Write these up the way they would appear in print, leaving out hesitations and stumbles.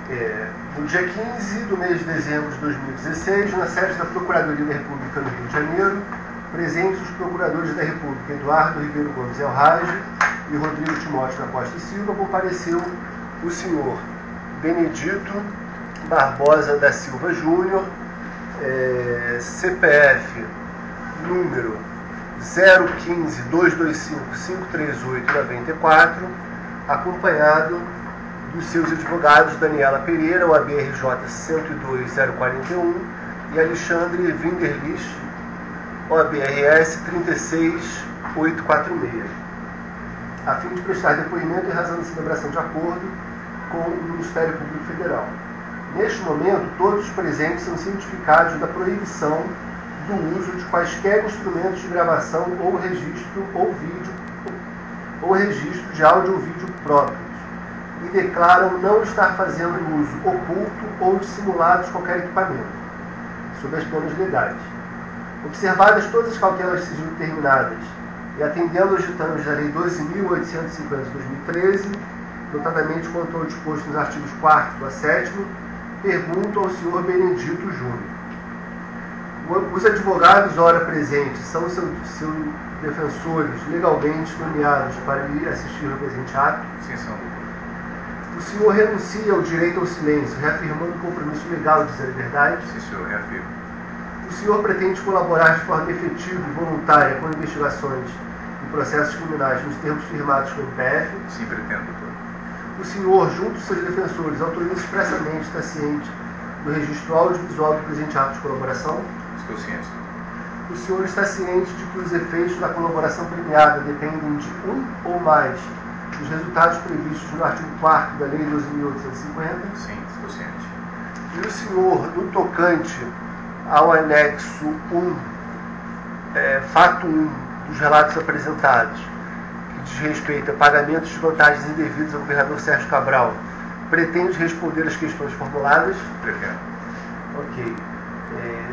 No dia 15 do mês de dezembro de 2016, na sede da Procuradoria da República no Rio de Janeiro, presentes os procuradores da República Eduardo Ribeiro Gomes Elrage e Rodrigo Timóteo da Costa e Silva, compareceu o senhor Benedito Barbosa da Silva Júnior, CPF número 015-225-538-94, acompanhado dos seus advogados Daniela Pereira, o ABRJ 102041, e Alexandre Vinderlich, o ABRS 36846, a fim de prestar depoimento em razão da celebração de acordo com o Ministério Público Federal. Neste momento, todos os presentes são cientificados da proibição do uso de quaisquer instrumentos de gravação ou registro ou vídeo ou registro de áudio ou vídeo próprios e declaram não estar fazendo uso oculto ou dissimulado de qualquer equipamento, sob as penas legais. Observadas todas as cautelas de sigilo determinadas e atendendo aos ditames da Lei 12.850 de 2013, notadamente quanto ao disposto nos artigos 4º a 7º, pergunto ao senhor Benedito Júnior. Os advogados, ora presentes, são seus defensores legalmente nomeados para lhe assistir no presente ato? Sim, são. O senhor renuncia ao direito ao silêncio, reafirmando o compromisso legal de dizer a verdade? Sim, senhor, reafirmo. O senhor pretende colaborar de forma efetiva e voluntária com investigações e processos criminais nos termos firmados com o MPF? Sim, pretendo, doutor. O senhor, junto aos seus defensores, autoriza expressamente, está ciente do registro audiovisual do presente ato de colaboração? Estou ciente. O senhor está ciente de que os efeitos da colaboração premiada dependem de um ou mais dos resultados previstos no artigo 4º da Lei 12.850? Sim, estou ciente. E o senhor, no tocante ao anexo 1, fato 1 dos relatos apresentados, que diz respeito a pagamentos de vantagens indevidas ao governador Sérgio Cabral, pretende responder às questões formuladas? Pretendo. Ok.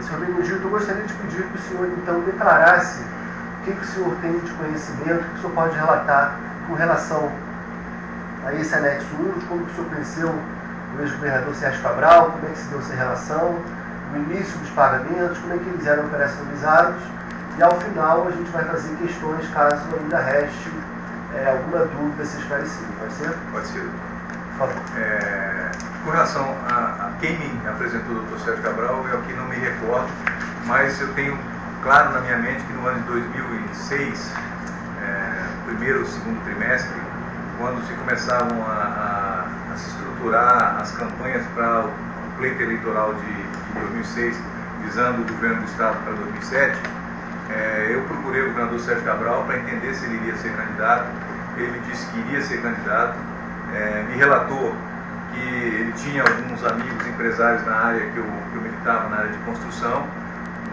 Senhor Benedito, eu gostaria de pedir que o senhor, então, declarasse o que o senhor tem de conhecimento, que o senhor pode relatar com relação a esse anexo 1, de como o senhor conheceu o ex-governador Sérgio Cabral, como é que se deu essa relação, no início dos pagamentos, como é que eles eram operacionalizados, e ao final a gente vai fazer questões caso ainda reste alguma dúvida a ser esclarecida. Pode ser? Pode ser. Por favor. Com relação a quem me apresentou o Dr. Sérgio Cabral, eu aqui não me recordo, mas eu tenho claro na minha mente que no ano de 2006, primeiro ou segundo trimestre, quando se começavam a se estruturar as campanhas para o pleito eleitoral de 2006, visando o governo do Estado para 2007, eu procurei o governador Sérgio Cabral para entender se ele iria ser candidato. Ele disse que iria ser candidato, me relatou que ele tinha alguns amigos empresários na área que eu militava, na área de construção.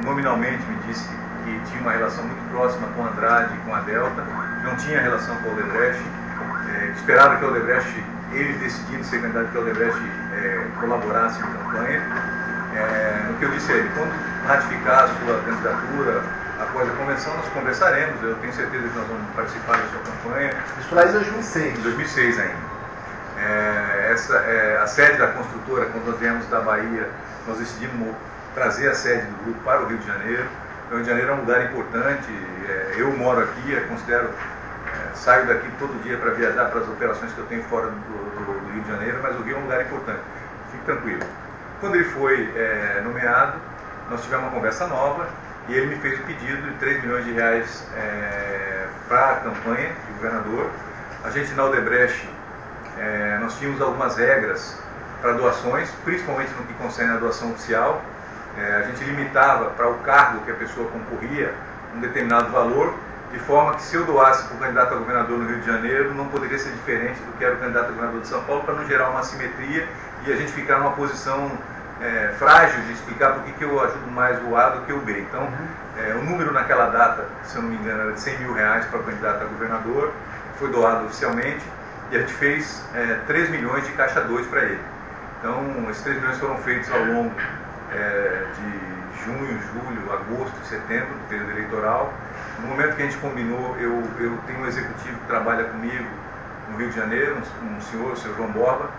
Nominalmente me disse que tinha uma relação muito próxima com a Andrade e com a Delta, não tinha relação com o Odebrecht, esperava que o Odebrecht, ele decidindo ser candidato, que o Odebrecht colaborasse na campanha. No que eu disse a ele, quando ratificar a sua candidatura, após a convenção, nós conversaremos, eu tenho certeza que nós vamos participar da sua campanha. Isso lá em 2006. Em 2006 ainda. A sede da construtora, quando nós viemos da Bahia, nós decidimos trazer a sede do grupo para o Rio de Janeiro. O Rio de Janeiro é um lugar importante, eu moro aqui, saio daqui todo dia para viajar para as operações que eu tenho fora do Rio de Janeiro, mas o Rio é um lugar importante, fique tranquilo. Quando ele foi nomeado, nós tivemos uma conversa nova e ele me fez o pedido de 3 milhões de reais para a campanha de governador. A gente na Odebrecht, nós tínhamos algumas regras para doações, principalmente no que concerne a doação oficial. A gente limitava para o cargo que a pessoa concorria um determinado valor, de forma que se eu doasse para o candidato a governador no Rio de Janeiro, não poderia ser diferente do que era o candidato a governador de São Paulo, para não gerar uma assimetria e a gente ficar numa posição frágil de explicar por que eu ajudo mais o A do que o B. Então, o número naquela data, se eu não me engano, era de 100 mil reais para o candidato a governador, foi doado oficialmente e a gente fez 3 milhões de caixa 2 para ele. Então, esses 3 milhões foram feitos ao longo de junho, julho, agosto, setembro, do período eleitoral. No momento que a gente combinou, eu tenho um executivo que trabalha comigo no Rio de Janeiro, um senhor, o senhor João Borba.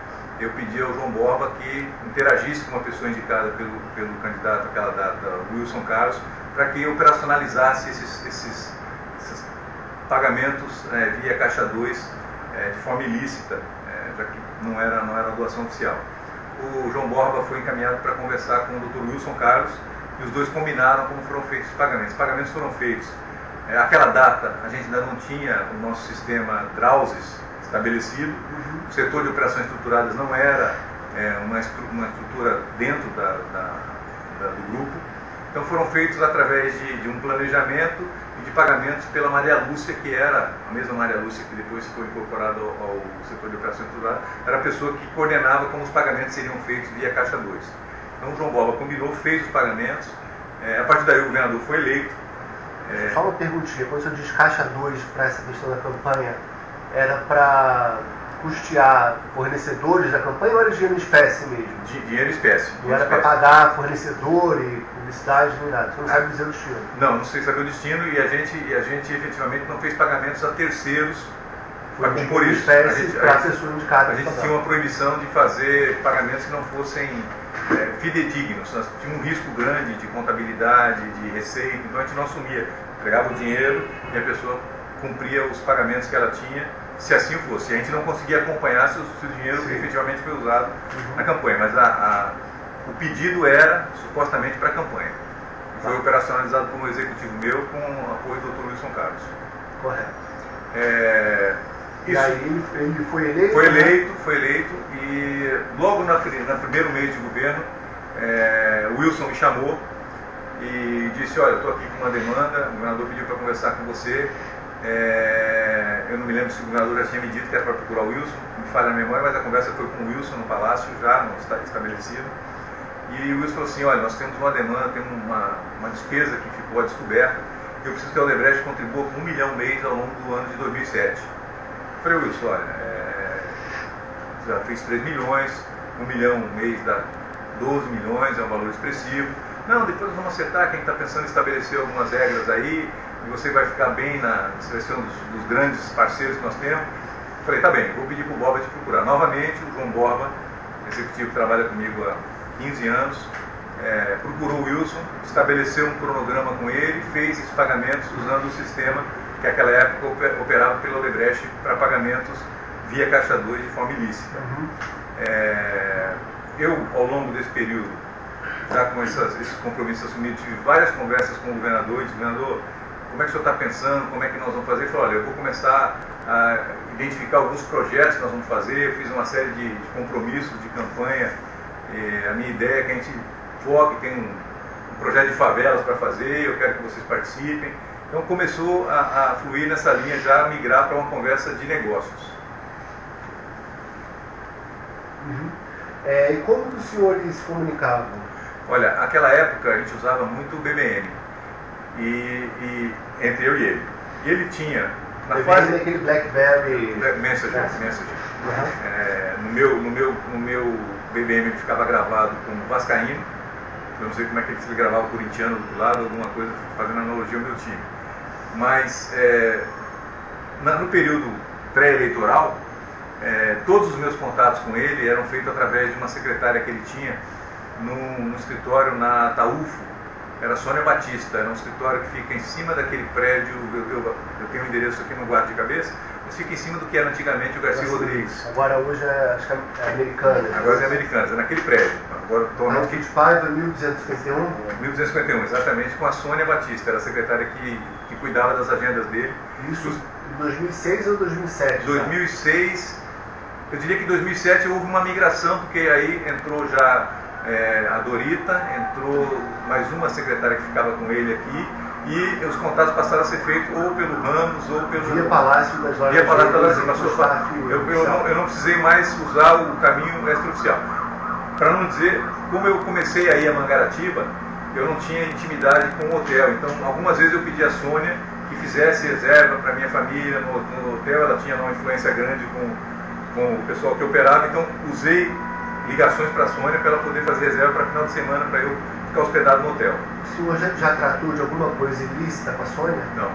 eu pedi ao João Borba que interagisse com uma pessoa indicada pelo candidato àquela data, Wilson Carlos, para que operacionalizasse esses pagamentos via Caixa 2 de forma ilícita, já que não era uma doação oficial. O João Borba foi encaminhado para conversar com o Dr. Wilson Carlos e os dois combinaram como foram feitos os pagamentos. Os pagamentos foram feitos. Aquela data a gente ainda não tinha o nosso sistema Drauzes estabelecido, o setor de operações estruturadas não era uma estrutura dentro do grupo, então foram feitos através de um planejamento e de pagamentos pela Maria Lúcia, que era a mesma Maria Lúcia que depois foi incorporada ao setor de operações estruturadas, era a pessoa que coordenava como os pagamentos seriam feitos via Caixa 2. Então o João Borba combinou, fez os pagamentos, a partir daí o governador foi eleito. Só uma perguntinha, quando você diz Caixa 2 para essa questão da campanha, era para custear fornecedores da campanha ou era dinheiro em espécie mesmo? Dinheiro em espécie. Não era para pagar fornecedor e publicidade nem nada, você não sabe dizer o destino? Não sei saber o destino e a gente efetivamente não fez pagamentos a terceiros para compor isso. A gente tinha uma proibição de fazer pagamentos que não fossem fidedignos. Nós tínhamos um risco grande de contabilidade, de receita, então a gente não assumia. Entregava o dinheiro e a pessoa cumpria os pagamentos que ela tinha, se assim fosse. A gente não conseguia acompanhar se o dinheiro efetivamente foi usado na campanha, mas o pedido era supostamente para a campanha. Foi operacionalizado por um executivo meu com o apoio do Dr. Wilson Carlos. Correto. E aí ele foi eleito? Foi eleito e logo no primeiro mês de governo, o Wilson me chamou e disse: olha, eu estou aqui com uma demanda, o governador pediu para conversar com você. Eu não me lembro se o governador já tinha me dito que era para procurar o Wilson, me falha a memória, mas a conversa foi com o Wilson no Palácio, já no estabelecido. E o Wilson falou assim: olha, nós temos uma demanda, temos uma despesa que ficou a descoberta, e eu preciso que a Odebrecht contribua com 1 milhão mês ao longo do ano de 2007. Eu falei: Wilson, olha, já fez 3 milhões, 1 milhão mês dá 12 milhões, é um valor expressivo. Não, depois nós vamos acertar, que a gente está pensando em estabelecer algumas regras aí, e você vai ficar bem você vai ser um dos grandes parceiros que nós temos. Eu falei: tá bem, vou pedir para o Borba te procurar. Novamente, o João Borba, executivo que trabalha comigo há 15 anos, procurou o Wilson, estabeleceu um cronograma com ele, fez esses pagamentos usando o sistema que naquela época operava pela Odebrecht para pagamentos via Caixa 2 de forma ilícita. Eu, ao longo desse período, já com esses compromissos assumidos, tive várias conversas com o governador e disse: governador, como é que o senhor está pensando, como é que nós vamos fazer? Ele falou: olha, eu vou começar a identificar alguns projetos que nós vamos fazer, eu fiz uma série de compromissos de campanha, a minha ideia é que a gente foque, tem um projeto de favelas para fazer, eu quero que vocês participem. Então começou a fluir nessa linha, já migrar para uma conversa de negócios. E como que os senhores se comunicavam? Olha, naquela época a gente usava muito o BBM, entre eu e ele. E ele tinha, na fase... aquele BlackBerry... Messenger. No meu BBM ele ficava gravado como vascaíno. Eu não sei como é que ele gravava corintiano do outro lado, alguma coisa fazendo analogia ao meu time. Mas no período pré-eleitoral, todos os meus contatos com ele eram feitos através de uma secretária que ele tinha no escritório na Taúfo. Era Sônia Batista, era um escritório que fica em cima daquele prédio. Eu tenho um endereço aqui, no guardo de cabeça, mas fica em cima do que era antigamente o Garcia Rodrigues. Agora hoje acho que é Americanas. Agora é Americanas, é naquele prédio. Agora tornou aqui. Paiva, 1251? 1251, exatamente, com a Sônia Batista, era a secretária que cuidava das agendas dele. Isso em 2006 ou 2007? 2006, eu diria que em 2007 houve uma migração, porque aí entrou já a Dorita, entrou mais uma secretária que ficava com ele aqui, e os contatos passaram a ser feitos ou pelo Ramos ou pelo... Via Palácio das Lojas. Via Palácio das Lojas. Eu não precisei mais usar o caminho extraoficial. Para não dizer, como eu comecei a ir a Mangaratiba, eu não tinha intimidade com o hotel, então algumas vezes eu pedi a Sônia que fizesse reserva para minha família no hotel. Ela tinha uma influência grande com o pessoal que operava, então usei ligações para a Sônia para ela poder fazer reserva para final de semana, para eu ficar hospedado no hotel. O senhor já tratou de alguma coisa ilícita com a Sônia? Não.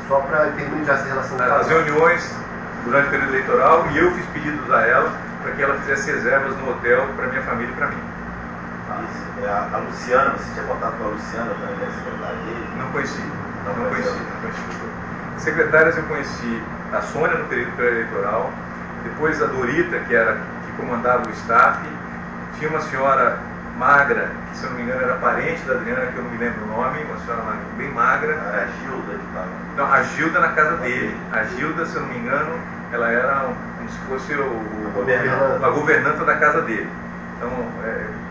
Só para intermediar essa relação? As reuniões durante o período eleitoral, e eu fiz pedidos a ela para que ela fizesse reservas no hotel para minha família e para mim. Isso. A Luciana, você tinha contato com a Luciana também, da secretária dele? Não conheci. Secretárias eu conheci a Sônia no período pré-eleitoral, depois a Dorita, que comandava o staff, tinha uma senhora magra, que se eu não me engano era parente da Adriana, que eu não me lembro o nome, uma senhora bem magra. A Gilda que estava. Não, a Gilda na casa dele. A Gilda, se eu não me engano, ela era como se fosse a governanta da casa dele. Então,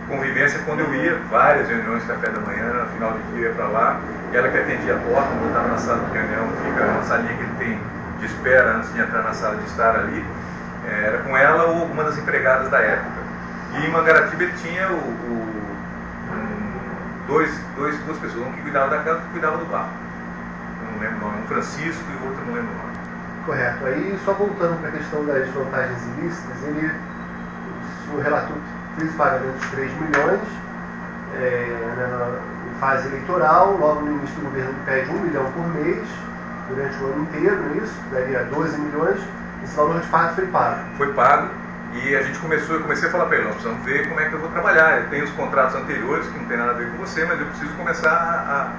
convivência quando eu ia, várias reuniões, café da manhã, no final do dia eu ia para lá, ela que atendia a porta, quando eu estava na sala de reunião, fica uma salinha que ele tem de espera antes de entrar na sala de estar ali, era com ela ou alguma das empregadas da época. E em Mangaratiba ele tinha duas pessoas, um que cuidava da casa e outro que cuidava do bar. Eu não lembro o nome, um Francisco e o outro não lembro o nome. Correto. Aí, só voltando para a questão das vantagens ilícitas, o relator fez o pagamento de 3 milhões em fase eleitoral, logo no início do governo ele pede 1 milhão por mês, durante o ano inteiro, isso, daria 12 milhões, esse valor de fato foi pago. Foi pago. E a gente eu comecei a falar para ele, nós precisamos ver como é que eu vou trabalhar. Eu tenho os contratos anteriores que não tem nada a ver com você, mas eu preciso começar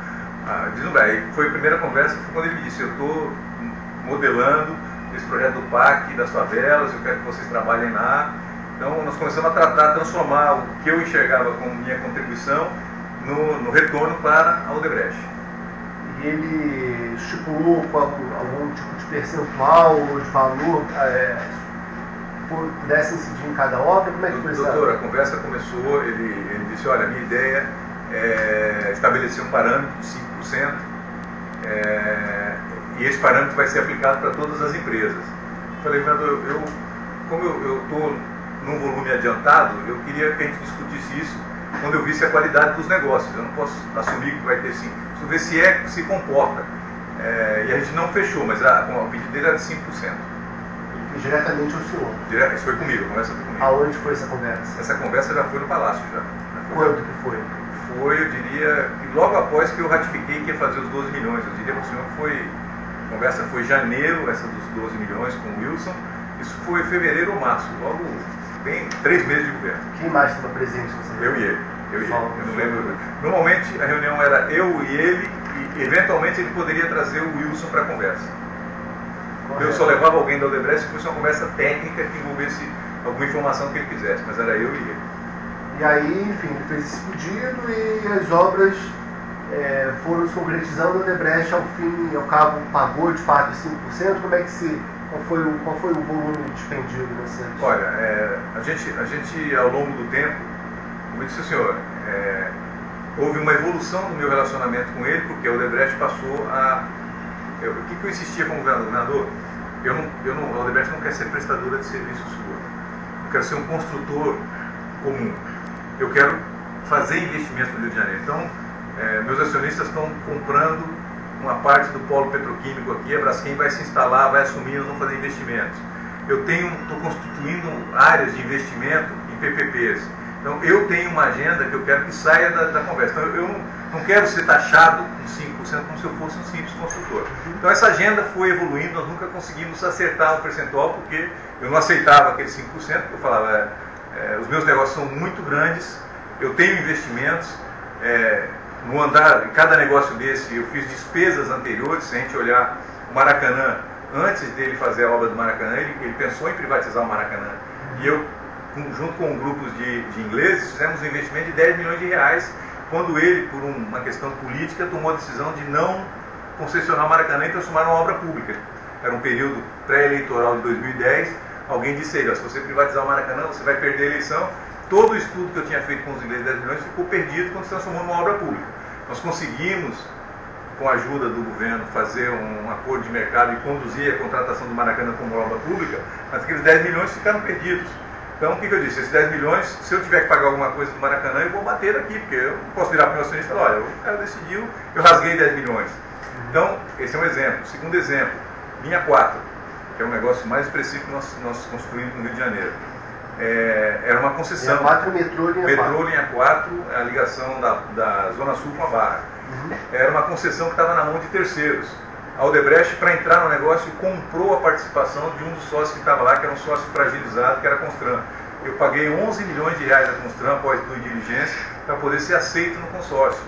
a deslumbrar. E foi a primeira conversa, foi quando ele me disse, eu estou modelando esse projeto do PAC, das favelas, eu quero que vocês trabalhem lá. Então nós começamos a transformar o que eu enxergava como minha contribuição no retorno para a Odebrecht. E ele estipulou algum tipo de percentual ou de valor pudesse incidir em cada obra? Como é que foi isso? Doutor, a conversa começou, ele disse, olha, a minha ideia é estabelecer um parâmetro de 5%, e esse parâmetro vai ser aplicado para todas as empresas. Eu falei, como eu estou num volume adiantado, eu queria que a gente discutisse isso quando eu visse a qualidade dos negócios. Eu não posso assumir que vai ter 5%, preciso ver se comporta. E a gente não fechou, mas o pedido dele era de 5%. Diretamente ao senhor? Isso foi comigo, a conversa foi comigo. Aonde foi essa conversa? Essa conversa já foi no Palácio. Quando que foi? Foi, eu diria, que logo após que eu ratifiquei que ia fazer os 12 milhões. Eu diria para o senhor que a conversa foi em janeiro, essa dos 12 milhões com o Wilson. Isso foi fevereiro ou março, logo bem 3 meses de governo. Quem mais estava presente nessa reunião? Eu e ele. Eu não lembro. Normalmente a reunião era eu e ele, e eventualmente ele poderia trazer o Wilson para a conversa. Eu só levava alguém da Odebrecht se fosse uma conversa técnica que envolvesse alguma informação que ele quisesse, mas era eu e ele. E aí, enfim, ele fez esse pedido e as obras foram se concretizando. A Odebrecht, ao fim e ao cabo, pagou de fato 5%. Qual foi o volume dispendido nessa? Olha, a gente ao longo do tempo, como eu disse ao senhor, houve uma evolução no meu relacionamento com ele, porque a Odebrecht passou a... O que eu insistia como governador? A Odebrecht não quer ser prestadora de serviços sua. Eu quero ser um construtor comum. Eu quero fazer investimento no Rio de Janeiro. Então, meus acionistas estão comprando uma parte do polo petroquímico aqui, a Braskem vai se instalar, vai assumir, nós vamos fazer investimentos. Eu estou constituindo áreas de investimento em PPPs. Então, eu tenho uma agenda que eu quero que saia da conversa. Então, eu não quero ser taxado com 5% como se eu fosse um simples consultor. Então, essa agenda foi evoluindo, nós nunca conseguimos acertar um percentual, porque eu não aceitava aquele 5%, porque eu falava, os meus negócios são muito grandes, eu tenho investimentos, no andar, em cada negócio desse, eu fiz despesas anteriores. Se a gente olhar o Maracanã, antes dele fazer a obra do Maracanã, ele pensou em privatizar o Maracanã. E eu, junto com grupos de ingleses, fizemos um investimento de 10 milhões de reais, quando ele, por uma questão política, tomou a decisão de não concessionar o Maracanã e transformar numa obra pública. Era um período pré-eleitoral de 2010, alguém disse a ele, se você privatizar o Maracanã, você vai perder a eleição. Todo o estudo que eu tinha feito com os ingleses de 10 milhões ficou perdido quando se transformou numa obra pública. Nós conseguimos, com a ajuda do governo, fazer um acordo de mercado e conduzir a contratação do Maracanã como obra pública, mas aqueles 10 milhões ficaram perdidos. Então, o que eu disse? Esses 10 milhões, se eu tiver que pagar alguma coisa do Maracanã, eu vou bater aqui, porque eu não posso virar para o meu acionista e falar, olha, o cara decidiu, eu rasguei 10 milhões. Então, esse é um exemplo. Segundo exemplo, linha 4, que é um negócio mais expressivo que nós construímos no Rio de Janeiro. Era uma concessão. Linha 4, metrô, linha 4, a ligação da Zona Sul com a Barra. Era uma concessão que estava na mão de terceiros. A Odebrecht, para entrar no negócio, comprou a participação de um dos sócios que estava lá, que era um sócio fragilizado, que era a Constran. Eu paguei 11 milhões de reais da Constran após due diligência para poder ser aceito no consórcio.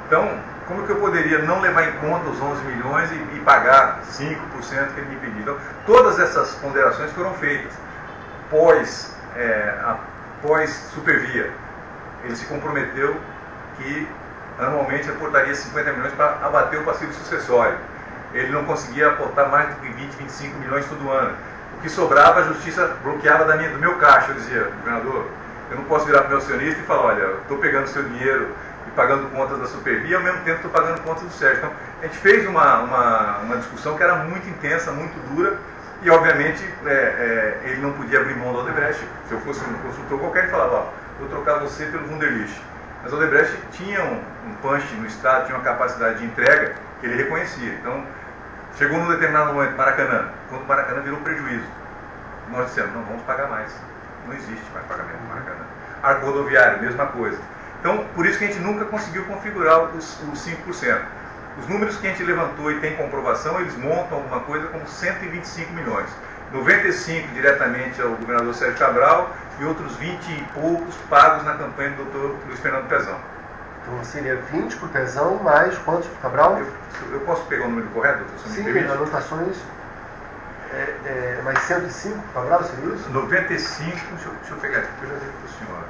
Então, como que eu poderia não levar em conta os 11 milhões e pagar 5% que ele me pediu? Então, todas essas ponderações foram feitas. Após Supervia, ele se comprometeu que anualmente aportaria 50 milhões para abater o passivo sucessório. Ele não conseguia aportar mais do que 20, 25 milhões todo ano. O que sobrava, a justiça bloqueava do meu caixa. Eu dizia, governador, eu não posso virar para o meu acionista e falar, olha, eu estou pegando seu dinheiro e pagando contas da Supervia, ao mesmo tempo estou pagando contas do Sérgio. Então, a gente fez uma discussão que era muito intensa, muito dura, e obviamente ele não podia abrir mão da Odebrecht. Se eu fosse um consultor qualquer, ele falava, ó, vou trocar você pelo Wunderlich. Mas a Odebrecht tinha um punch no Estado, tinha uma capacidade de entrega que ele reconhecia. Então, chegou num determinado momento, Maracanã, quando o Maracanã virou prejuízo, nós dissemos, não vamos pagar mais. Não existe mais pagamento no Maracanã. Arco rodoviário, mesma coisa. Então, por isso que a gente nunca conseguiu configurar os 5%. Os números que a gente levantou e tem comprovação, eles montam alguma coisa como 125 milhões. 95 diretamente ao governador Sérgio Cabral e outros 20 e poucos pagos na campanha do doutor Luiz Fernando Pezão. Então seria 20 para o Pezão, mais quantos para o Cabral? Eu posso pegar o número correto, doutor? Sim, anotações. Mais 105 para o Cabral, seria isso? 95, deixa eu pegar aqui, eu já digo para o senhor.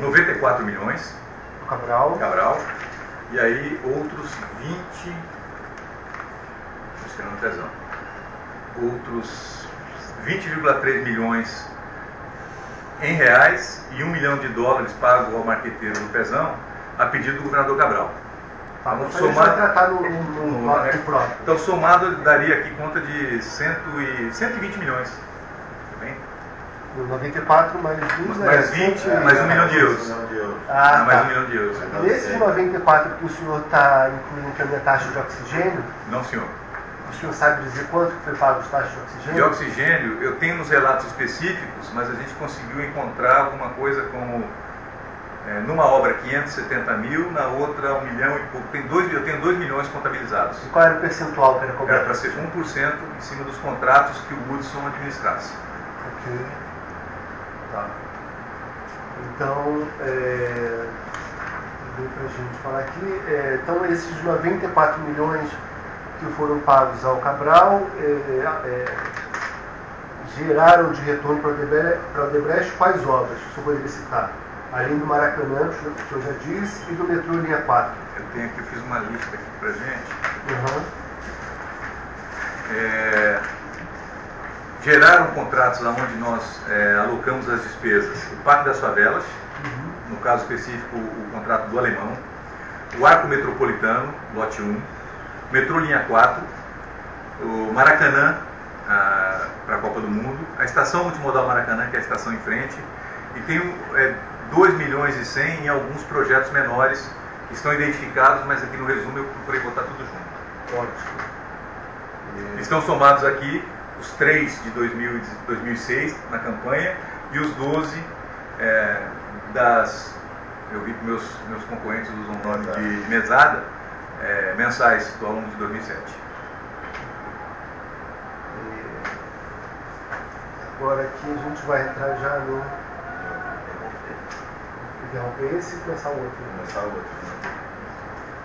R$94 milhões. Cabral. E aí outros 20. Fernando Pezão. Outros 20,3 milhões em reais e $1 milhão pago ao marqueteiro do Pezão a pedido do governador Cabral. Então, somado, tratar no próprio. Então, somado, daria aqui conta de 120 milhões. Tá bem? 94 mais 20, mais 20, mais €1 milhão. Mais €1 milhão. Nesse de 94 que o senhor está incluindo também a taxa de oxigênio? Não, senhor. O senhor sabe dizer quanto foi pago as taxas de oxigênio? De oxigênio, eu tenho nos relatos específicos, mas a gente conseguiu encontrar alguma coisa como, numa obra 570 mil, na outra 1 milhão e pouco. Eu tenho 2 milhões contabilizados. E qual era o percentual que era cobrado? Era para ser 1% em cima dos contratos que o Woodson administrasse. Ok. Tá. Então, para a gente falar aqui, então esses 94 milhões que foram pagos ao Cabral geraram de retorno para a Odebrecht quais obras? O senhor poderia citar? Além do Maracanã, que o senhor já disse, e do metrô linha 4. Eu tenho aqui, eu fiz uma lista aqui para a gente. Geraram contratos onde nós alocamos as despesas. O Parque das Favelas, no caso específico o contrato do Alemão, o Arco Metropolitano, lote 1, metrô linha 4, o Maracanã para a Copa do Mundo, a estação multimodal Maracanã, que é a estação em frente, e tem 2 milhões e 100 em alguns projetos menores que estão identificados, mas aqui no resumo eu procurei botar tudo junto. Ótimo. Estão somados aqui os 3 de 2006 na campanha e os 12 eu vi que meus concorrentes usam o nome de mesada, mensais do aluno de 2007. Agora aqui a gente vai entrar já no... Interromper esse e começar o outro.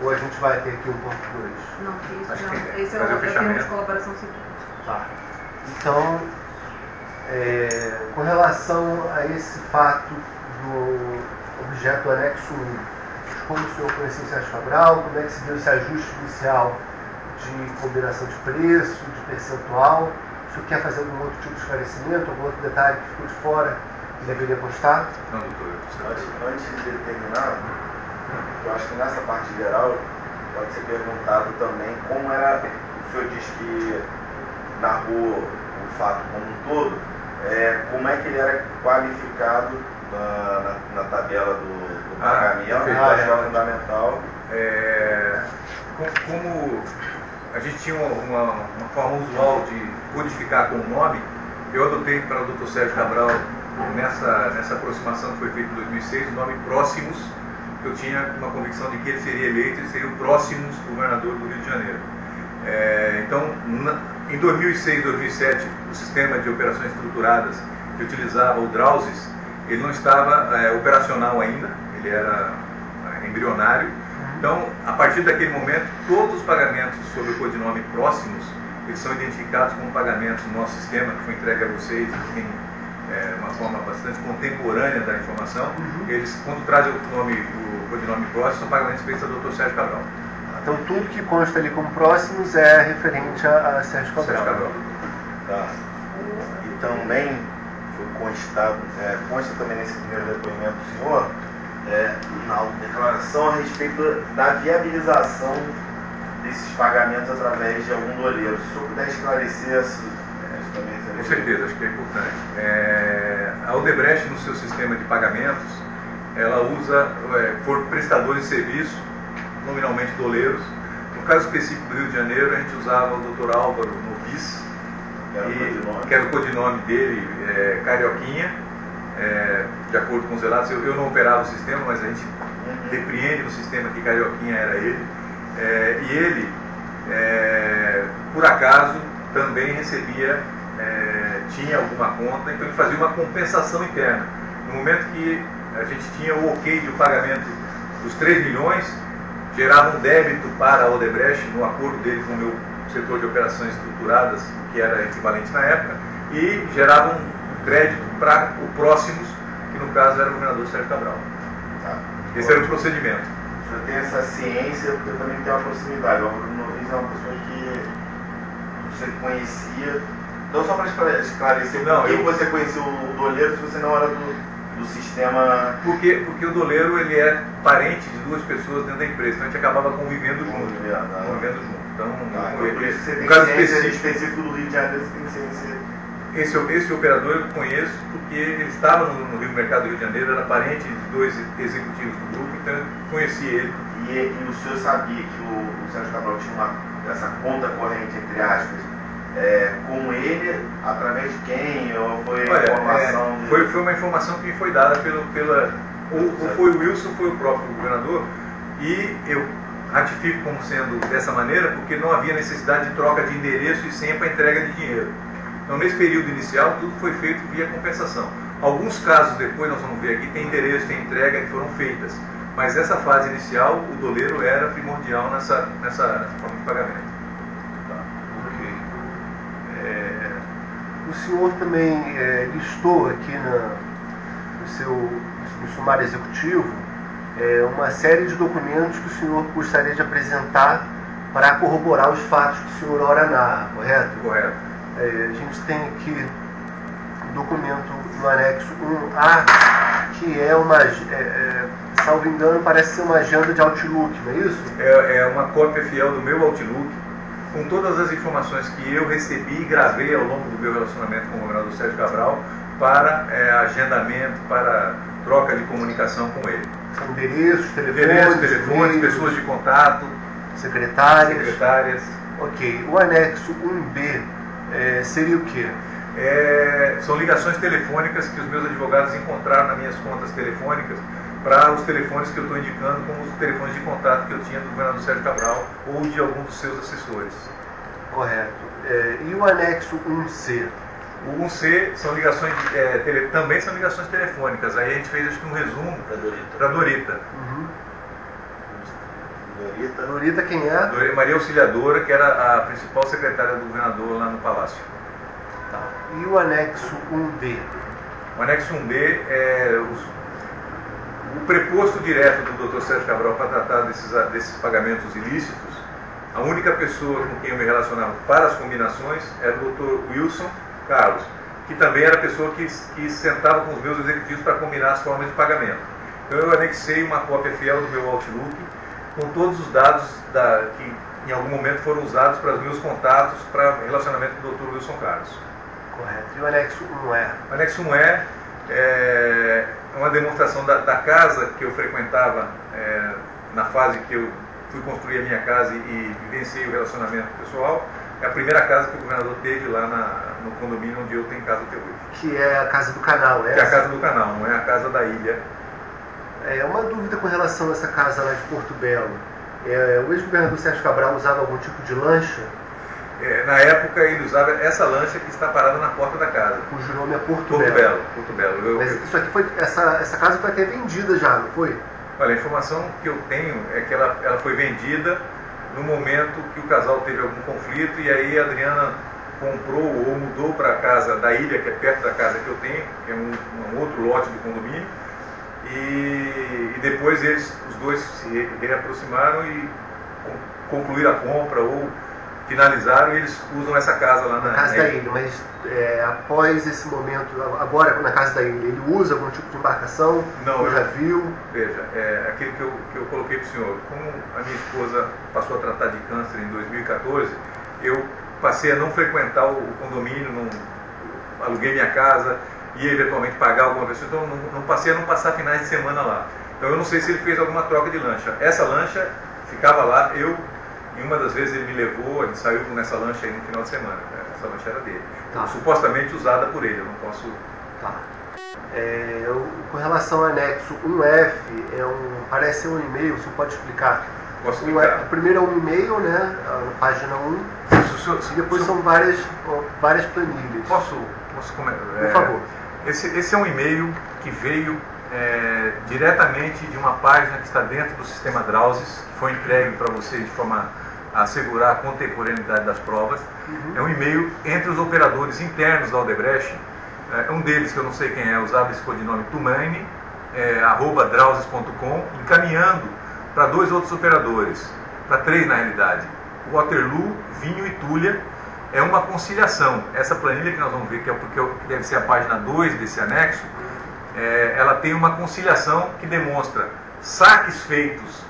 Ou a gente vai ter aqui 1.2? Não, isso Acho não. que Esse é fazer o o termo de fechamento. colaboração civil. Tá. Então, com relação a esse fato do objeto anexo 1, como o senhor conheceu o Sérgio Cabral, como é que se deu esse ajuste inicial de combinação de preço, de percentual? O senhor quer fazer algum outro tipo de esclarecimento, algum outro detalhe que ficou de fora que deveria constar? Não, doutor. Antes de terminar, eu acho que nessa parte geral pode ser perguntado também como era, o senhor disse que narrou o fato como um todo, como é que ele era qualificado na tabela do pagamento, na tabela fundamental. Como a gente tinha uma forma usual de codificar com o nome, eu adotei para o Dr. Sérgio Cabral, nessa aproximação que foi feita em 2006, o nome Próximos eu tinha uma convicção de que ele seria eleito e seria o próximo governador do Rio de Janeiro. Então, em 2006, 2007, o sistema de operações estruturadas que utilizava o Drauzes, ele não estava operacional ainda, ele era embrionário. Então, a partir daquele momento, todos os pagamentos sob o codinome Próximos, eles são identificados como pagamentos no nosso sistema, que foi entregue a vocês, que tem uma forma bastante contemporânea da informação. Eles, quando trazem o codinome Próximos, são pagamentos feitos ao Dr. Sérgio Cabral. Então, tudo que consta ali como Próximos é referente a Sérgio Cabral. Tá. E também foi constado, consta também nesse primeiro depoimento do senhor, na declaração a respeito da viabilização desses pagamentos através de algum doleiro. Se o senhor puder esclarecer isso também. Com certeza, acho que é importante. A Odebrecht, no seu sistema de pagamentos, ela usa por prestadores de serviço, nominalmente doleiros. No caso específico do Rio de Janeiro, a gente usava o Dr. Álvaro Novis, que era o codinome dele, Carioquinha, de acordo com os relatos. Eu não operava o sistema, mas a gente depreende no sistema que Carioquinha era ele. E ele, por acaso, também recebia, tinha alguma conta, então ele fazia uma compensação interna. No momento que a gente tinha o ok de pagamento dos 3 milhões, gerava um débito para a Odebrecht, no acordo dele com o meu setor de operações estruturadas, que era equivalente na época, e gerava um crédito para o Próximos, que no caso era o governador Sérgio Cabral. Tá. Esse era o procedimento. O senhor tem essa ciência, porque eu também tenho uma proximidade. O Álvaro Novis é uma pessoa que você conhecia. Então, só para esclarecer, por que você conhecia o doleiro se você não era do sistema... Porque o doleiro, ele é parente de 2 pessoas dentro da empresa, então a gente acabava convivendo junto. Então, por isso você tem ciência específico do Rio de Janeiro, você tem ciência... Esse operador eu conheço porque ele estava no Rio Mercado do Rio de Janeiro, era parente de 2 executivos do grupo, então eu conheci ele. E o senhor sabia que o Sérgio Cabral tinha essa conta corrente, entre aspas, com ele, através de quem? Ou foi informação? Foi uma informação que me foi dada ou foi o Wilson, foi o próprio governador, e eu ratifico como sendo dessa maneira porque não havia necessidade de troca de endereço e senha para entrega de dinheiro. Então, nesse período inicial, tudo foi feito via compensação. Alguns casos depois, nós vamos ver aqui, tem endereço, tem entrega que foram feitas. Mas nessa fase inicial, o doleiro era primordial nessa forma de pagamento. Tá. Ok. O senhor também listou aqui no sumário executivo uma série de documentos que o senhor gostaria de apresentar para corroborar os fatos que o senhor ora narra, correto? Correto. A gente tem aqui um documento no anexo 1A, que é uma, salvo engano, parece ser uma agenda de Outlook, não é isso? É uma cópia fiel do meu Outlook, com todas as informações que eu recebi e gravei ao longo do meu relacionamento com o governador Sérgio Cabral para agendamento, para troca de comunicação com ele. São endereços, telefones, pessoas de contato, secretárias. Ok. O anexo 1B seria o quê? São ligações telefônicas que os meus advogados encontraram nas minhas contas telefônicas para os telefones que eu estou indicando como os telefones de contato que eu tinha do governador Sérgio Cabral ou de algum dos seus assessores. Correto. E o anexo 1C? O 1C são ligações, também são ligações telefônicas. Aí a gente fez, acho que um resumo para Dorita. Uhum. Dorita quem é? Maria Auxiliadora, que era a principal secretária do governador lá no Palácio. Tá. E o anexo 1D? O anexo 1D é o preposto direto do Dr. Sérgio Cabral para tratar desses pagamentos ilícitos. A única pessoa com quem eu me relacionava para as combinações era o Dr. Wilson Carlos, que também era a pessoa que sentava com os meus executivos para combinar as formas de pagamento. Então eu anexei uma cópia fiel do meu Outlook com todos os dados que em algum momento foram usados para os meus contatos para relacionamento com o Dr. Wilson Carlos. Correto. E o anexo 1E? O anexo 1E é uma demonstração da casa que eu frequentava na fase que eu fui construir a minha casa e vivenciei o relacionamento pessoal. É a primeira casa que o governador teve lá no condomínio onde eu tenho casa até hoje. Que é a casa do canal, né? Que é a casa do canal, não é a casa da ilha. Uma dúvida com relação a essa casa lá de Porto Belo. O ex-governador Sérgio Cabral usava algum tipo de lancha? Na época ele usava essa lancha que está parada na porta da casa. Cujo nome é Porto Belo. Belo. Porto Belo. Mas isso aqui foi, essa casa foi até vendida já, não foi? Olha, a informação que eu tenho é que ela foi vendida no momento que o casal teve algum conflito e aí a Adriana comprou ou mudou para a casa da ilha, que é perto da casa que eu tenho, que é um outro lote do condomínio, e depois os dois se reaproximaram e concluíram a compra ou finalizaram e eles usam essa casa lá na casa da ilha. Mas após esse momento, agora na casa da ilha, ele usa algum tipo de embarcação? Não, já viu? Veja, aquilo que eu coloquei para o senhor, como a minha esposa passou a tratar de câncer em 2014, eu passei a não frequentar o condomínio, aluguei minha casa, ia eventualmente pagar alguma pessoa, então não passei a não passar finais de semana lá. Então eu não sei se ele fez alguma troca de lancha. Essa lancha ficava lá, em uma das vezes ele me levou, a gente saiu nessa lancha aí no final de semana. Essa lancha era dele. Tá. Supostamente usada por ele, eu não posso... Tá. Com relação ao anexo 1F, parece ser um e-mail, você pode explicar? Posso explicar. O primeiro é um e-mail, né, na página 1, e depois são várias planilhas. Posso comentar? Por favor. Esse é um e-mail que veio diretamente de uma página que está dentro do sistema Drausis, que foi entregue para vocês de forma a assegurar a contemporaneidade das provas. É um e-mail entre os operadores internos da Odebrecht. Um deles, que eu não sei quem usava esse codinome Tumaini, @drausis.com, encaminhando para 2 outros operadores, para 3 na realidade, Waterloo, Vinho e Tulha. É uma conciliação. Essa planilha que nós vamos ver, que deve ser a página 2 desse anexo, ela tem uma conciliação que demonstra saques feitos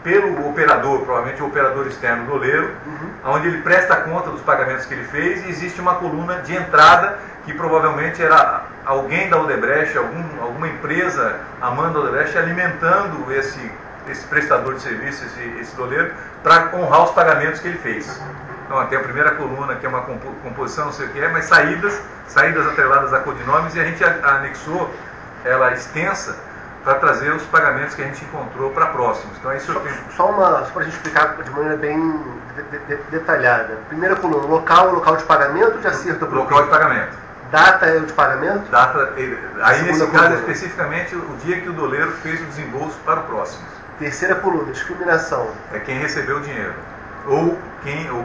pelo operador, provavelmente o operador externo doleiro, onde ele presta conta dos pagamentos que ele fez, e existe uma coluna de entrada que provavelmente era alguém da Odebrecht, alguma empresa amando a Odebrecht, alimentando esse prestador de serviço, esse doleiro, para honrar os pagamentos que ele fez. Então tem a primeira coluna, que é uma composição, não sei o que é, mas saídas atreladas a codinomes, e a gente anexou ela extensa para trazer os pagamentos que a gente encontrou para próximos. Então isso só para a gente explicar de maneira bem detalhada. Primeira coluna, local de pagamento de acerto? Local de pagamento. Data é o de pagamento? Data, aí nesse caso especificamente o dia que o doleiro fez o desembolso para o próximo. Terceira coluna, discriminação. É quem recebeu o dinheiro. Ou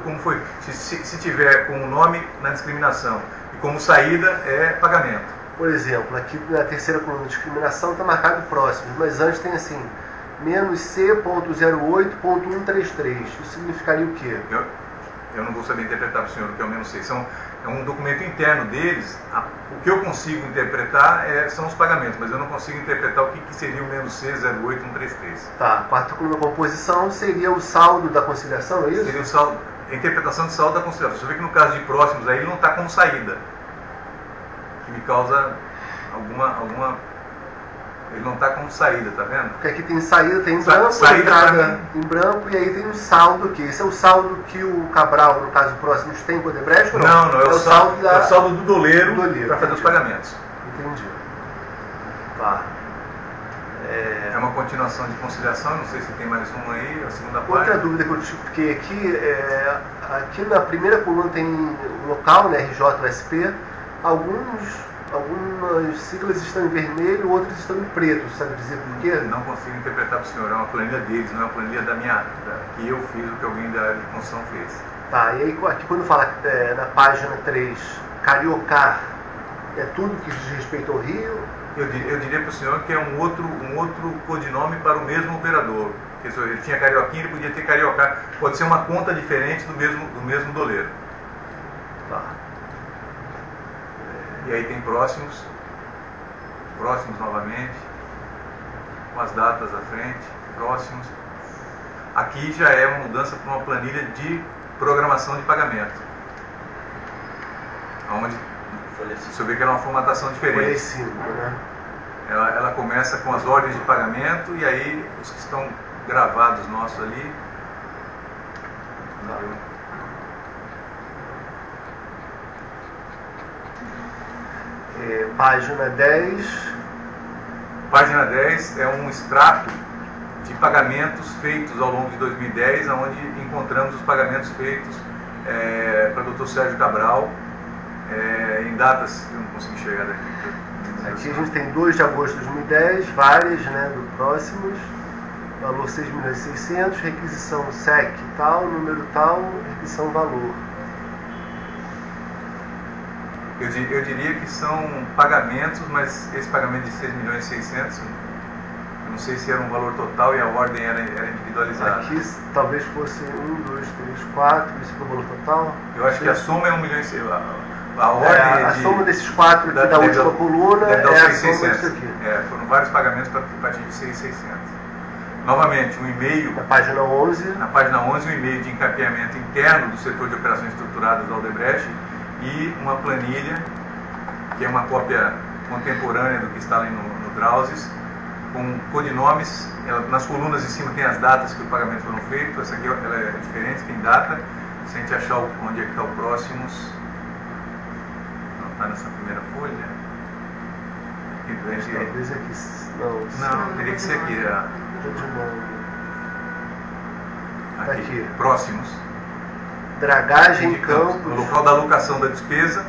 como foi, se tiver com o nome na discriminação e como saída é pagamento. Por exemplo, aqui na terceira coluna de discriminação está marcado próximo, mas antes tem assim, -C.08.133. Isso significaria o quê? Eu não vou saber interpretar para o senhor o que é o -C. É um documento interno deles. O que eu consigo interpretar são os pagamentos, mas eu não consigo interpretar o que seria o -C.08.133. Tá, quarta coluna composição seria o saldo da conciliação, é isso? Seria o saldo, a interpretação de saldo da conciliação. Você vê que no caso de próximos aí ele não está como saída, que me causa alguma ele não está como saída, tá vendo? Porque aqui tem saída, tem entrada em branco, e aí tem um saldo aqui. Esse é o saldo que o Cabral, no caso próximo, tem com o Odebrecht? Não, é o saldo do doleiro para fazer os pagamentos. Entendi. Tá. É uma continuação de conciliação, não sei se tem mais uma aí, a segunda parte. Outra dúvida que eu fiquei aqui, aqui na primeira coluna tem o local, né, RJSP, algumas siglas estão em vermelho, outras estão em preto, sabe dizer por quê? Não consigo interpretar para o senhor, é uma planilha deles, não é uma planilha que eu fiz, o que alguém da área de construção fez. Tá, e aí aqui quando fala na página 3, Cariocar, é tudo que diz respeito ao Rio? Eu diria para o senhor que é um outro codinome para o mesmo operador. Ele tinha Carioquinha, ele podia ter Cariocar. Pode ser uma conta diferente do mesmo doleiro. Tá. E aí tem próximos novamente, com as datas à frente, próximos. Aqui já é uma mudança para uma planilha de programação de pagamento, onde você vê que é uma formatação diferente. Né? Ela começa com as ordens de pagamento, e aí os que estão gravados nossos ali. Página 10, Página 10 é um extrato de pagamentos feitos ao longo de 2010, onde encontramos os pagamentos feitos para o Dr. Sérgio Cabral, em datas, eu não consigo enxergar daqui. Aqui a gente tem 2 de agosto de 2010, várias, né, do próximos, valor 6.600.000, requisição SEC tal, número tal, requisição valor. Eu diria que são pagamentos, mas esse pagamento de 6.600.000, eu não sei se era um valor total e a ordem era individualizada. Aqui talvez fosse 1, 2, 3, 4, isso foi o valor total? Eu acho que a soma é 1.600.000. A ordem a soma desses 4 aqui da última coluna é a soma disso aqui. Foram vários pagamentos para atingir 6.600. Novamente, um e-mail... Na página 11. Na página 11, um e-mail de encapeamento interno do setor de operações estruturadas da Odebrecht e uma planilha, que é uma cópia contemporânea do que está ali no Drauzes, com codinomes. Nas colunas em cima tem as datas que os pagamentos foram feitos. Essa aqui ela é diferente, tem data. Se a gente achar onde é que está o próximos... Não está nessa primeira folha. Talvez aqui... Não, teria que ser aqui. Aqui. Próximos. Dragagem em campo. O local da alocação da despesa,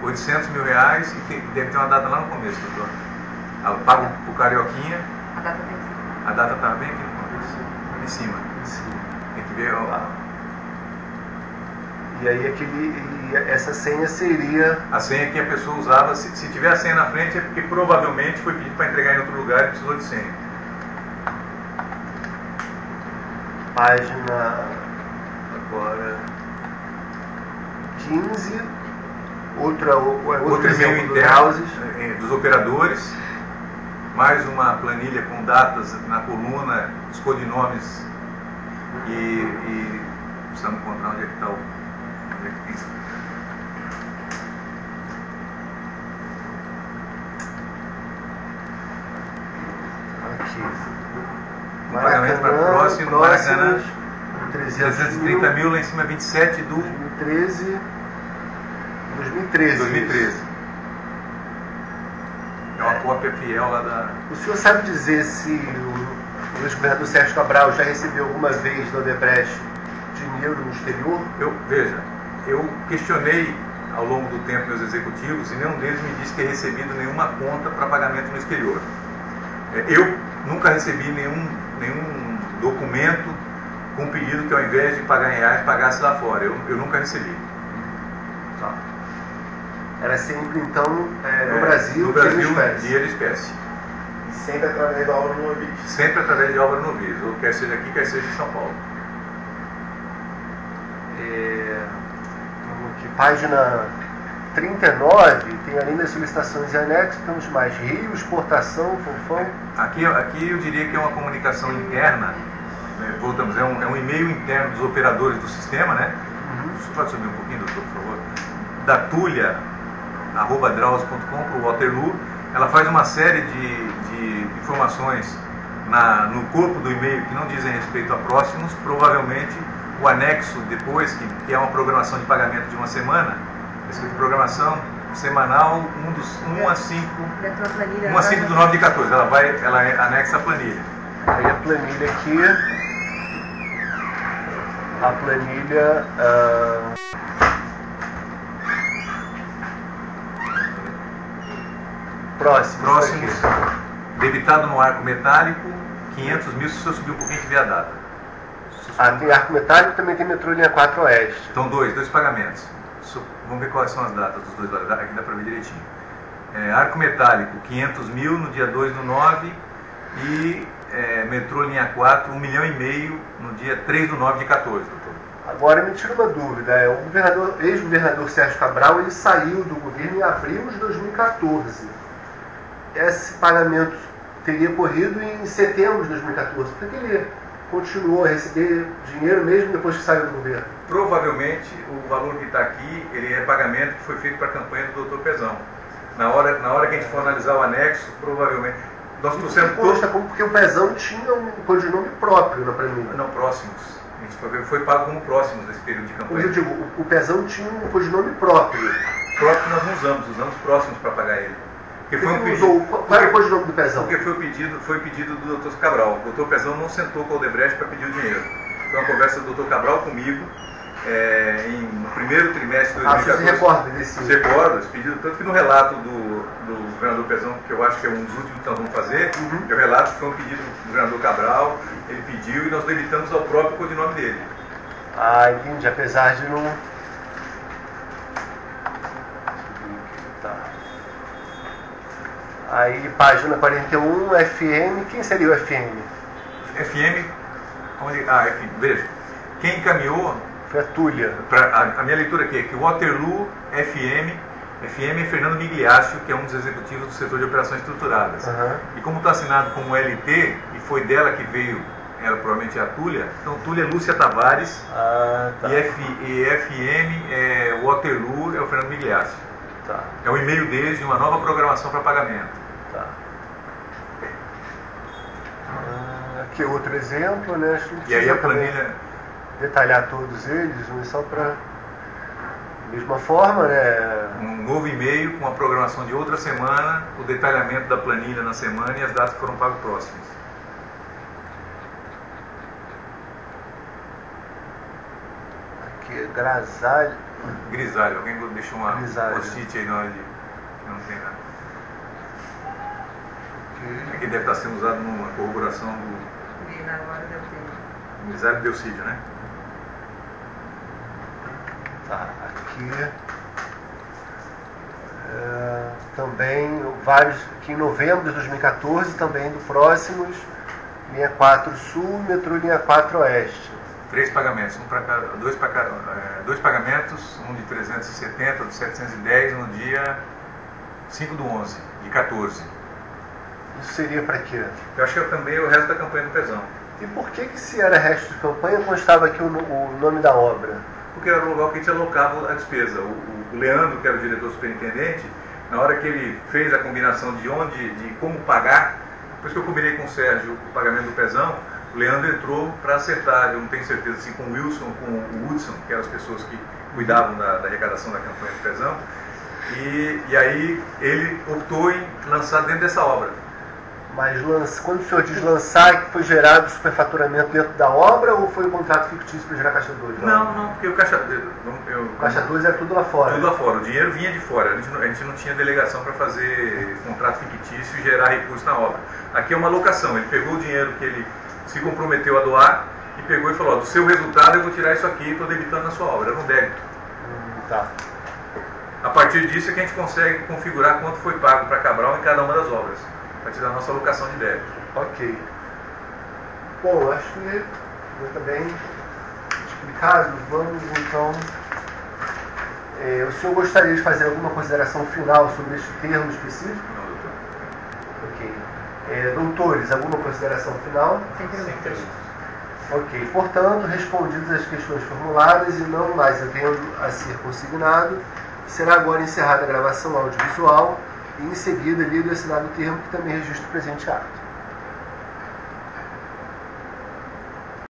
R$800 mil, e deve ter uma data lá no começo, doutor. Pago para o Carioquinha. A data estava bem aqui no começo. Em cima. Tem que ver. E aí essa senha seria... A senha que a pessoa usava, se tiver a senha na frente, é porque provavelmente foi pedido para entregar em outro lugar e precisou de senha. Página agora 15, outro e-mail exemplo interno dos operadores, mais uma planilha com datas na coluna, os codinomes e precisamos encontrar onde é que está onde é que tem. Aqui. Um pagamento para próximo, Maracanã, 330 mil, lá em cima 27 do 2013. É uma cópia fiel lá da... O senhor sabe dizer se o ex-governador Sérgio Cabral já recebeu alguma vez da Odebrecht dinheiro no exterior? Eu questionei ao longo do tempo meus executivos e nenhum deles me disse ter recebido nenhuma conta para pagamento no exterior. Eu nunca recebi nenhum documento com pedido que ao invés de pagar em reais, pagasse lá fora. Eu nunca recebi. Tá. Era sempre, então, no Brasil, dinheiro em espécie. E sempre através da obra no Novis. Sempre através de obra no Novis, ou quer seja aqui, quer seja em São Paulo. Aqui, página 39, tem além das solicitações e anexos, temos mais Rio, exportação, Fofão. Aqui eu diria que é uma comunicação interna, voltamos, é um e-mail interno dos operadores do sistema, né? Você pode subir um pouquinho, doutor, por favor? Da Tulha, @drauzes.com, para o Waterloo. Ela faz uma série de informações no corpo do e-mail que não dizem respeito a próximos. Provavelmente o anexo depois, que é uma programação de pagamento de uma semana, escrito programação semanal 1 a 5 do 9 de 14. Ela anexa a planilha. Aí a planilha aqui, próximos, debitado no arco metálico, 500 mil, se eu subir um pouquinho tiver a data. Tem arco metálico, também tem metrô linha 4 oeste. Então dois pagamentos. Vamos ver quais são as datas dos dois lados, aqui dá para ver direitinho. Arco metálico, 500 mil no dia 2 do 9 e metrô linha 4, 1,5 milhão no dia 3 do 9 de 14, doutor. Agora me tira uma dúvida, o ex-governador Sérgio Cabral, ele saiu do governo em abril de 2014. Esse pagamento teria ocorrido em setembro de 2014, porque ele continuou a receber dinheiro mesmo depois que saiu do governo? Provavelmente o valor que está aqui, ele é pagamento que foi feito para a campanha do doutor Pezão. Na hora que a gente for analisar o anexo, provavelmente... Nós trouxemos porque o Pezão tinha um codinome próprio na planilha. Não, próximos. A gente foi pago como próximos nesse período de campanha. Mas eu digo, o Pezão tinha um codinome próprio. Próximo nós não usamos próximos para pagar ele. Porque foi um pedido. Qual era o codinome do Pezão? Porque foi pedido do Dr. Cabral. O Dr. Pezão não sentou com o Odebrecht para pedir o dinheiro. Foi uma conversa do Dr. Cabral comigo no primeiro trimestre de 2014. Você se recorda desse? Se recorda, esse pedido, tanto que no relato do governador Pezão, que eu acho que é um dos últimos que nós vamos fazer, é o relato que foi um pedido do governador Cabral, ele pediu e nós debitamos ao próprio codinome dele. Ah, entendi, apesar de não... Tá. Aí, página 41, FM, quem seria o FM? FM, veja, quem encaminhou... Foi a Túlia. A minha leitura aqui é que o Waterloo FM é Fernando Migliaccio, que é um dos executivos do setor de operações estruturadas. E como está assinado como LT, e foi dela que veio, era provavelmente a Túlia, então Túlia é Lúcia Tavares, tá. e FM Waterloo é o Fernando Migliaccio. Tá. É o e-mail deles de uma nova programação para pagamento. Tá. Aqui outro exemplo, né? Acho que não e aí a planilha... detalhar todos eles, mas só para mesma forma, né? Um novo e-mail com a programação de outra semana, o detalhamento da planilha na semana e as datas que foram pagas próximas. Aqui é Grisalho. Grisalho, alguém deixou uma post-it aí na hora de... Não tem nada. Aqui deve estar sendo usado numa corroboração do... Na hora deve ter. Grisalho Delcídio, né? Tá, aqui também vários, aqui em novembro de 2014, também do Próximos, linha 4 Sul, metrô linha 4 Oeste. 3 pagamentos, dois pagamentos, um de 370, outro de 710 no dia 5/11 de 14. Isso seria para quê? Eu acho que também é o resto da campanha do Pezão. E por que se era resto de campanha constava aqui o nome da obra? Porque era o lugar que a gente alocava a despesa. O Leandro, que era o diretor superintendente, na hora que ele fez a combinação de como pagar, depois que eu combinei com o Sérgio o pagamento do Pezão, o Leandro entrou para acertar, eu não tenho certeza, assim, com o Wilson, com o Hudson, que eram as pessoas que cuidavam da arrecadação da campanha do Pezão, e aí ele optou em lançar dentro dessa obra. Mas quando o senhor diz lançar, que foi gerado superfaturamento dentro da obra ou foi um contrato fictício para gerar Caixa 2? Não, porque o Caixa 2 é tudo lá fora. Tudo lá fora, o dinheiro vinha de fora, a gente não tinha delegação para fazer contrato fictício e gerar recursos na obra. Aqui é uma alocação, ele pegou o dinheiro que ele se comprometeu a doar e pegou e falou, do seu resultado eu vou tirar isso aqui e estou debitando na sua obra, era um débito. Tá. A partir disso é que a gente consegue configurar quanto foi pago para Cabral em cada uma das obras. A partir da nossa alocação de débito. Ok. Bom, acho que está bem explicado. Vamos então... o senhor gostaria de fazer alguma consideração final sobre este termo específico? Não, doutor. Ok. Doutores, alguma consideração final? Sempre. Ok. Portanto, respondidas as questões formuladas e não mais havendo a ser consignado, será agora encerrada a gravação audiovisual e em seguida lido e assinado o termo que também registra o presente ato.